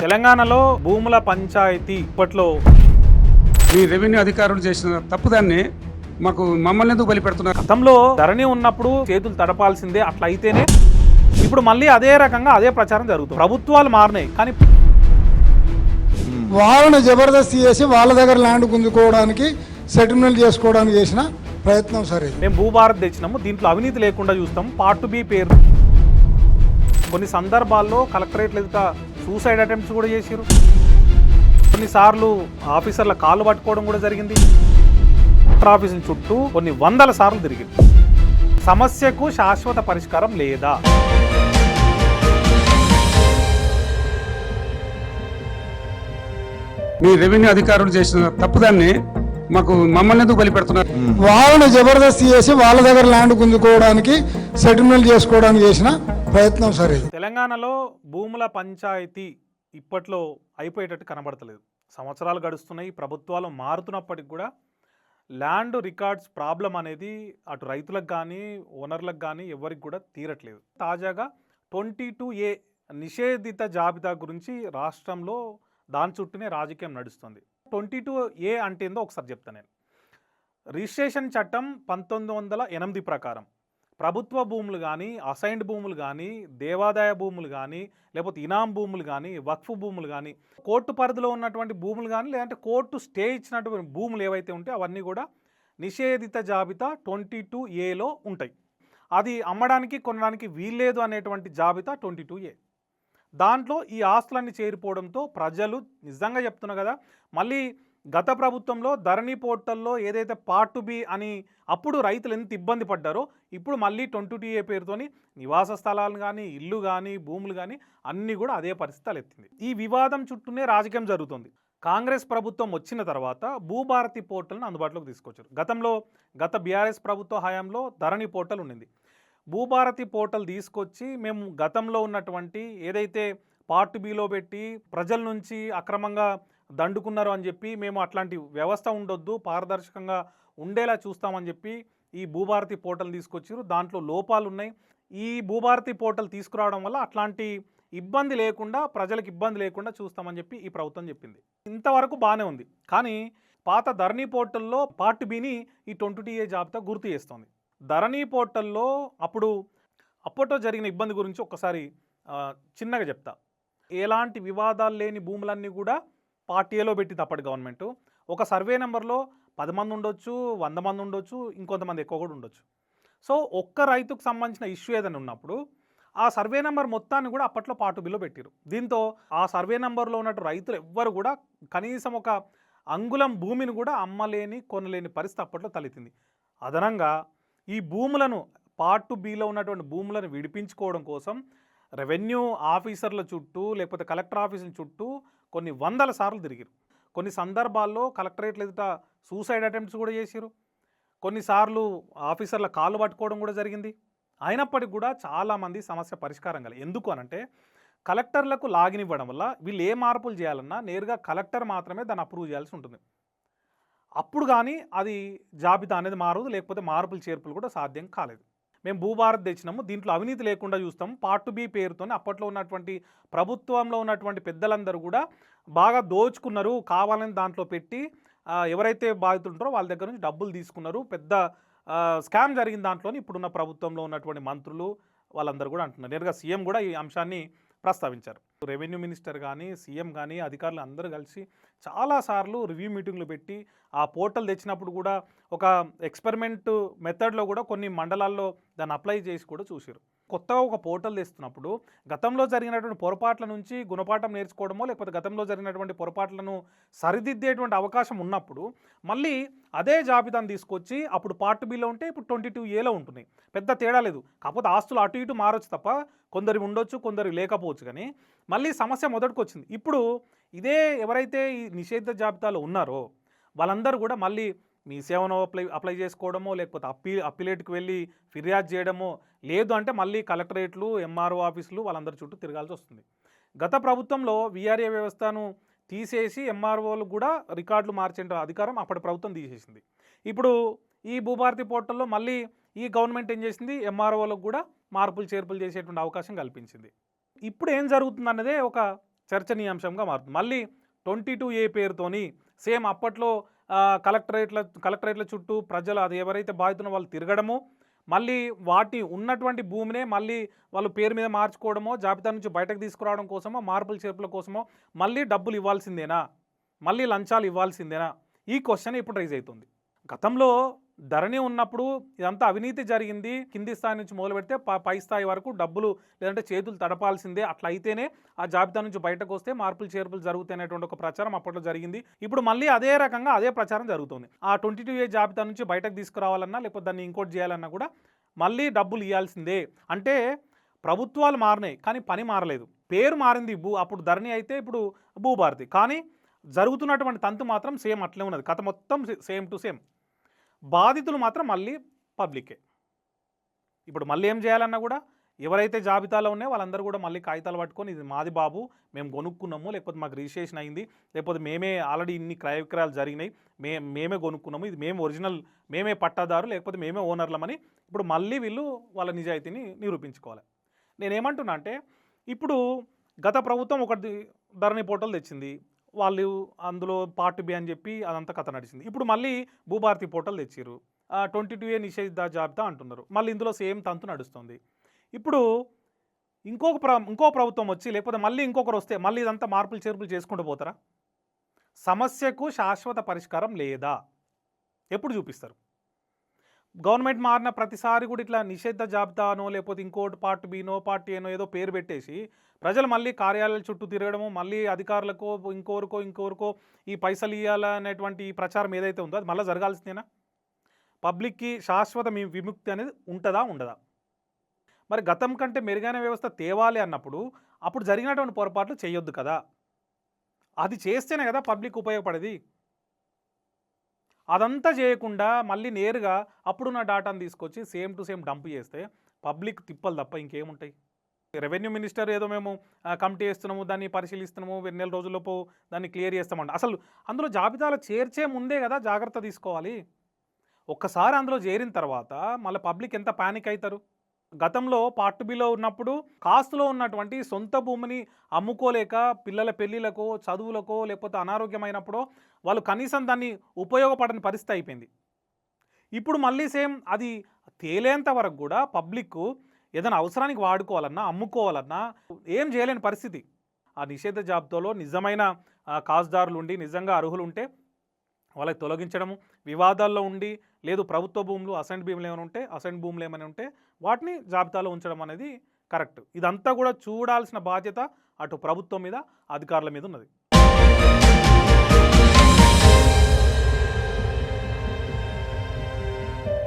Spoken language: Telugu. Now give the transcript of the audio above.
తెలంగాణలో భూముల పంచాయతీ ఇప్పట్లో ఈ రెవెన్యూ అధికారులు చేసిన తప్పుదాన్ని మమ్మల్ని ఎందుకు బలిపెడుతున్నారు? గతంలో ధరణి ఉన్నప్పుడు చేతులు తడపాల్సిందే, అట్లా అయితేనే. ఇప్పుడు మళ్ళీ అదే రకంగా అదే ప్రచారం జరుగుతుంది. ప్రభుత్వాలు మారినాయి కానీ వాళ్ళని జబర్దస్తి చేసి వాళ్ళ దగ్గర ల్యాండ్ గుంజుకోవడానికి సెటిల్మెంట్ చేసుకోవడానికి చేసిన ప్రయత్నం సరే. మేము భూభారత్ తెచ్చినాము, దీంట్లో అవినీతి లేకుండా చూస్తాం. పార్ట్ బి పేరు కొన్ని సందర్భాల్లో కలెక్టరేట్ల ఎదుట సూసైడ్ అటెంప్ట్స్ కూడా చేశారు. కొన్నిసార్లు ఆఫీసర్ల కాళ్ళు పట్టుకోవడం కూడా జరిగింది. ఆఫీసుల చుట్టూ కొన్ని వందల సార్లు తిరిగింది. సమస్యకు శాశ్వత పరిష్కారం లేదా? మీ రెవెన్యూ అధికారులు చేసిన తప్పుదాన్ని మమ్మల్ని ఎందుకు బలిపెడుతున్నారు? వాళ్ళని జబర్దస్తి చేసి వాళ్ళ దగ్గర ల్యాండ్ గుంజుకోవడానికి సెటిల్మెంట్ చేసుకోవడానికి చేసిన ప్రయత్నం సరే. తెలంగాణలో భూముల పంచాయతీ ఇప్పట్లో అయిపోయేటట్టు కనబడతలేదు. సంవత్సరాలు గడుస్తున్నాయి, ప్రభుత్వాలు మారుతున్నప్పటికి కూడా ల్యాండ్ రికార్డ్స్ ప్రాబ్లం అనేది అటు రైతులకు కానీ ఓనర్లకు కానీ ఎవరికి కూడా తీరట్లేదు. తాజాగా 22A నిషేధిత జాబితా గురించి రాష్ట్రంలో దాని చుట్టూనే రాజకీయం నడుస్తుంది. 22A అంటే ఏందో ఒకసారి చెప్తాను నేను. రిజిస్ట్రేషన్ చట్టం 1908 ప్రకారం ప్రభుత్వ భూములు కానీ, అసైన్డ్ భూములు కానీ, దేవాదాయ భూములు కానీ, లేకపోతే ఇనాం భూములు కానీ, వక్ఫ్ భూములు కానీ, కోర్టు పరిధిలో ఉన్నటువంటి భూములు కానీ, లేదంటే కోర్టు స్టే ఇచ్చినటువంటి భూములు ఏవైతే ఉంటే అవన్నీ కూడా నిషేధిత జాబితా 22Aలో ఉంటాయి. అది అమ్మడానికి కొనడానికి వీల్లేదు అనేటువంటి జాబితా 22A. దాంట్లో ఈ ఆస్తులన్నీ చేరిపోవడంతో ప్రజలు నిజంగా చెప్తున్నా కదా, మళ్ళీ గత ప్రభుత్వంలో ధరణి పోర్టల్లో ఏదైతే పార్ట్ బి అని అప్పుడు రైతులు ఎంత ఇబ్బంది పడ్డారో ఇప్పుడు మళ్ళీ 22A పేరుతోని నివాస స్థలాలు కానీ, ఇల్లు కానీ, భూములు కానీ అన్నీ కూడా అదే పరిస్థితులు ఎత్తింది. ఈ వివాదం చుట్టూనే రాజకీయం జరుగుతుంది. కాంగ్రెస్ ప్రభుత్వం వచ్చిన తర్వాత భూభారతి పోర్టల్ను అందుబాటులోకి తీసుకొచ్చారు. గత బీఆర్ఎస్ ప్రభుత్వ హయాంలో ధరణి పోర్టల్ ఉండింది. భూభారతి పోర్టల్ తీసుకొచ్చి మేము గతంలో ఉన్నటువంటి ఏదైతే పార్ట్ బిలో పెట్టి ప్రజల నుంచి అక్రమంగా దండుకున్నారు అని చెప్పి మేము అట్లాంటి వ్యవస్థ ఉండొద్దు, పారదర్శకంగా ఉండేలా చూస్తామని చెప్పి ఈ భూభారతి పోర్టల్ తీసుకొచ్చారు. దాంట్లో లోపాలు ఉన్నాయి. ఈ భూభారతి పోర్టల్ తీసుకురావడం వల్ల అట్లాంటి ఇబ్బంది లేకుండా, ప్రజలకు ఇబ్బంది లేకుండా చూస్తామని చెప్పి ఈ ప్రభుత్వం చెప్పింది. ఇంతవరకు బాగానే ఉంది. కానీ పాత ధరణి పోర్టల్లో పార్ట్ బిని ఈ 22A జాబితా గుర్తు చేస్తుంది. ధరణి పోర్టల్లో అప్పట్లో జరిగిన ఇబ్బంది గురించి ఒక్కసారి చిన్నగా చెప్తా. ఎలాంటి వివాదాలు లేని భూములన్నీ కూడా పార్ట్ ఏలో పెట్టింది అప్పటి గవర్నమెంట్. ఒక సర్వే నెంబర్లో 10 మంది ఉండొచ్చు, 100 మంది ఉండొచ్చు, ఇంకొంతమంది ఎక్కువ కూడా ఉండొచ్చు. సో ఒక్క రైతుకు సంబంధించిన ఇష్యూ ఏదైనా ఉన్నప్పుడు ఆ సర్వే నెంబర్ మొత్తాన్ని కూడా అప్పట్లో పార్ట్ బిలో పెట్టారు. దీంతో ఆ సర్వే నెంబర్లో ఉన్నట్టు రైతులు ఎవ్వరు కూడా కనీసం ఒక అంగుళం భూమిని కూడా అమ్మలేని, కొనలేని పరిస్థితి అప్పట్లో తలెత్తింది. అదనంగా ఈ భూములను పార్ట్ బిలో ఉన్నటువంటి భూములను విడిపించుకోవడం కోసం రెవెన్యూ ఆఫీసర్ల చుట్టూ లేకపోతే కలెక్టర్ ఆఫీసుల చుట్టూ కొన్ని వందల సార్లు తిరిగారు. కొన్ని సందర్భాల్లో కలెక్టరేట్ల ఎదుట సూసైడ్ అటెంప్ట్స్ కూడా చేశారు. కొన్నిసార్లు ఆఫీసర్ల కాళ్ళు పట్టుకోవడం కూడా జరిగింది. అయినప్పటికీ కూడా చాలామంది సమస్య పరిష్కారం కాలేదు. ఎందుకు అనంటే కలెక్టర్లకు లాగిన్ ఇవ్వడం వల్ల వీళ్ళు ఏ మార్పులు చేయాలన్నా నేరుగా కలెక్టర్ మాత్రమే దాన్ని అప్రూవ్ చేయాల్సి ఉంటుంది. అప్పుడు కానీ అది జాబితా అనేది మారదు, లేకపోతే మార్పులు చేర్పులు కూడా సాధ్యం కాలేదు. మేము భూభారత్ తెచ్చినాము, దీంట్లో అవినీతి లేకుండా చూస్తాం. పార్ట్ బి పేరుతోనే అప్పట్లో ఉన్నటువంటి ప్రభుత్వంలో ఉన్నటువంటి పెద్దలందరూ కూడా బాగా దోచుకున్నారు, కావాలని దాంట్లో పెట్టి ఎవరైతే బాధితులు ఉంటారో వాళ్ళ దగ్గర నుంచి డబ్బులు తీసుకున్నారు, పెద్ద స్కామ్ జరిగిన దాంట్లోనే ఇప్పుడున్న ప్రభుత్వంలో ఉన్నటువంటి మంత్రులు వాళ్ళందరూ కూడా అంటున్నారు. నేరుగా సీఎం కూడా ఈ అంశాన్ని ప్రస్తావించారు. రెవెన్యూ మినిస్టర్ కానీ, సీఎం కానీ, అధికారులు అందరూ కలిసి చాలాసార్లు రివ్యూ మీటింగ్లు పెట్టి ఆ పోర్టల్ తెచ్చినప్పుడు కూడా ఒక ఎక్స్పెరిమెంట్ మెథడ్లో కూడా కొన్ని మండలాల్లో దాన్ని అప్లై చేసి కూడా చూసారు. కొత్తగా ఒక పోర్టల్ తెస్తున్నప్పుడు గతంలో జరిగినటువంటి పొరపాట్ల నుంచి గుణపాఠం నేర్చుకోవడమో, లేకపోతే గతంలో జరిగినటువంటి పొరపాట్లను సరిదిద్దేటువంటి అవకాశం ఉన్నప్పుడు మళ్ళీ అదే జాబితాను తీసుకొచ్చి అప్పుడు పార్ట్ బిలో ఉంటే ఇప్పుడు 22Aలో ఉంటున్నాయి. పెద్ద తేడా లేదు. కాకపోతే ఆస్తులు అటు ఇటు మారొచ్చు తప్ప కొందరు ఉండొచ్చు, కొందరు లేకపోవచ్చు. కానీ మళ్ళీ సమస్య మొదటికి వచ్చింది. ఇప్పుడు ఇదే ఎవరైతే ఈ నిషేధ జాబితాలో ఉన్నారో వాళ్ళందరూ కూడా మళ్ళీ మీ సేవను అప్లై చేసుకోవడమో, లేకపోతే అప్పీలేట్కి వెళ్ళి ఫిర్యాదు చేయడమో, లేదు అంటే మళ్ళీ కలెక్టరేట్లు, ఎంఆర్ఓ ఆఫీసులు వాళ్ళందరి చుట్టూ తిరగాల్సి వస్తుంది. గత ప్రభుత్వంలో వీఆర్ఏ వ్యవస్థను తీసేసి ఎంఆర్ఓలు కూడా రికార్డులు మార్చే అధికారం అప్పటి ప్రభుత్వం తీసేసింది. ఇప్పుడు ఈ భూభారతి పోర్టల్లో మళ్ళీ ఈ గవర్నమెంట్ ఏం చేసింది, ఎంఆర్ఓలకు కూడా మార్పులు చేర్పులు చేసేటువంటి అవకాశం కల్పించింది. ఇప్పుడు ఏం జరుగుతుంది అన్నదే ఒక చర్చనీయాంశంగా మారుతుంది. మళ్ళీ 22A పేరుతోని సేమ్ అప్పట్లో కలెక్టరేట్ల చుట్టూ ప్రజలు అది ఎవరైతే బాధితున్న వాళ్ళు తిరగడము, మళ్ళీ వాటి ఉన్నటువంటి భూమినే మళ్ళీ వాళ్ళు పేరు మీద మార్చుకోవడమో, జాబితా నుంచి బయటకు తీసుకురావడం కోసమో, మార్పుల చేర్పుల కోసమో మళ్ళీ డబ్బులు ఇవ్వాల్సిందేనా, మళ్ళీ లంచాలు ఇవ్వాల్సిందేనా, ఈ క్వశ్చన్ ఇప్పుడు రైజ్ అవుతుంది. గతంలో ధరణి ఉన్నప్పుడు ఇదంతా అవినీతి జరిగింది, కింది స్థాయి నుంచి మొదలు పెడితే పై స్థాయి వరకు డబ్బులు లేదంటే చేతులు తడపాల్సిందే, అట్లా అయితేనే ఆ జాబితా నుంచి బయటకు వస్తే మార్పులు చేర్పులు జరుగుతాయి అనేటువంటి ఒక ప్రచారం అప్పట్లో జరిగింది. ఇప్పుడు మళ్ళీ అదే రకంగా అదే ప్రచారం జరుగుతుంది. ఆ 22A జాబితా నుంచి బయటకు తీసుకురావాలన్నా లేకపోతే దాన్ని ఇంకోటి చేయాలన్నా కూడా మళ్ళీ డబ్బులు ఇవ్వాల్సిందే. అంటే ప్రభుత్వాలు మారినాయి కానీ పని మారలేదు, పేరు మారింది. అప్పుడు ధరణి అయితే ఇప్పుడు భూభారతి, కానీ జరుగుతున్నటువంటి తంతు మాత్రం సేమ్ అట్లే ఉన్నది. కథ మొత్తం సేమ్ టు సేమ్. బాధితులు మాత్రం మళ్ళీ పబ్లికే. ఇప్పుడు మళ్ళీ ఏం చేయాలన్నా కూడా ఎవరైతే జాబితాలో ఉన్నాయో వాళ్ళందరూ కూడా మళ్ళీ కాగితాలు పట్టుకొని ఇది మాది బాబు, మేము కొనుక్కున్నాము, లేకపోతే మాకు రిజిస్ట్రేషన్ అయింది, లేకపోతే మేమే ఆల్రెడీ ఇన్ని క్రయ విక్రయాలు జరిగినాయి, మేమే కొనుక్కున్నాము, ఇది మేము ఒరిజినల్, మేమే పట్టాదారు, లేకపోతే మేమే ఓనర్లమని ఇప్పుడు మళ్ళీ వీళ్ళు వాళ్ళ నిజాయితీని నిరూపించుకోవాలి. నేనేమంటున్నా అంటే ఇప్పుడు గత ప్రభుత్వం ఒకటి ధరణి పోర్టల్ తెచ్చింది, వాళ్ళు అందులో పార్ట్ బి అని చెప్పి అదంతా కథ నడిచింది. ఇప్పుడు మళ్ళీ భూభారతి పోర్టల్ తెచ్చారు, 22A నిషేధ జాబితా అంటున్నారు, మళ్ళీ ఇందులో సేమ్ తంతు నడుస్తుంది. ఇప్పుడు ఇంకో ప్రభుత్వం వచ్చి లేకపోతే మళ్ళీ ఇంకొకరు వస్తే మళ్ళీ ఇదంతా మార్పులు చేర్పులు చేసుకుంటూ పోతారా? సమస్యకు శాశ్వత పరిష్కారం లేదా? ఎప్పుడు చూపిస్తారు? గవర్నమెంట్ మారిన ప్రతిసారి కూడా ఇట్లా నిషేధ జాబితానో లేకపోతే ఇంకోటి పార్ట్ బినో పార్ట్ ఏనో ఏదో పేరు పెట్టేసి ప్రజలు మళ్ళీ కార్యాలయాల చుట్టూ తిరగడము, మళ్ళీ అధికారులకో ఇంకోరికో ఈ పైసలు ఇవ్వాలనేటువంటి ఈ ప్రచారం ఏదైతే ఉందో అది మళ్ళీ జరగాల్సిందేనా? పబ్లిక్కి శాశ్వత విముక్తి అనేది ఉంటుందా ఉండదా? మరి గతం కంటే మెరుగైన వ్యవస్థ తేవాలి అన్నప్పుడు అప్పుడు జరిగినటువంటి పొరపాట్లు చేయొద్దు కదా, అది చేస్తేనే కదా పబ్లిక్ ఉపయోగపడేది. అదంతా చేయకుండా మళ్ళీ నేరుగా అప్పుడున్న డాటాను తీసుకొచ్చి సేమ్ టు సేమ్ డంప్ చేస్తే పబ్లిక్ తిప్పలు తప్ప ఇంకేముంటాయి? రెవెన్యూ మినిస్టర్ ఏదో మేము కమిటీ వేస్తున్నాము, దాన్ని పరిశీలిస్తున్నాము, 2 నెలల రోజుల్లోపు దాన్ని క్లియర్ చేస్తామంట. అసలు అందులో జాబితాలో చేర్చే ముందే కదా జాగ్రత్త తీసుకోవాలి. ఒక్కసారి అందులో చేరిన తర్వాత మళ్ళీ పబ్లిక్ ఎంత పానిక్ అవుతారు? గతంలో పార్ట్ బిలో ఉన్నప్పుడు కాస్తులో ఉన్నటువంటి సొంత భూమిని అమ్ముకోలేక పిల్లల పెళ్ళిళ్ళకో చదువులకో లేకపోతే అనారోగ్యమైనప్పుడు వాళ్ళు కనీసం దాన్ని ఉపయోగపడని పరిస్థితి అయిపోయింది. ఇప్పుడు మళ్ళీ సేమ్ అది తేలేంత వరకు కూడా పబ్లిక్ ఏదైనా అవసరానికి వాడుకోవాలన్నా అమ్ముకోవాలన్నా ఏం చేయలేని పరిస్థితి. ఆ నిషేధ జాబితాలో నిజమైన కాస్దారులు ఉండి నిజంగా అర్హులు ఉంటే వాళ్ళకి తొలగించడము, వివాదాల్లో ఉండి లేదు ప్రభుత్వ భూములు అసైన్ భూములు ఏమైనా ఉంటే వాటిని జాబితాలో ఉంచడం అనేది కరెక్ట్. ఇదంతా కూడా చూడాల్సిన బాధ్యత అటు ప్రభుత్వం మీద అధికారుల మీద ఉన్నది.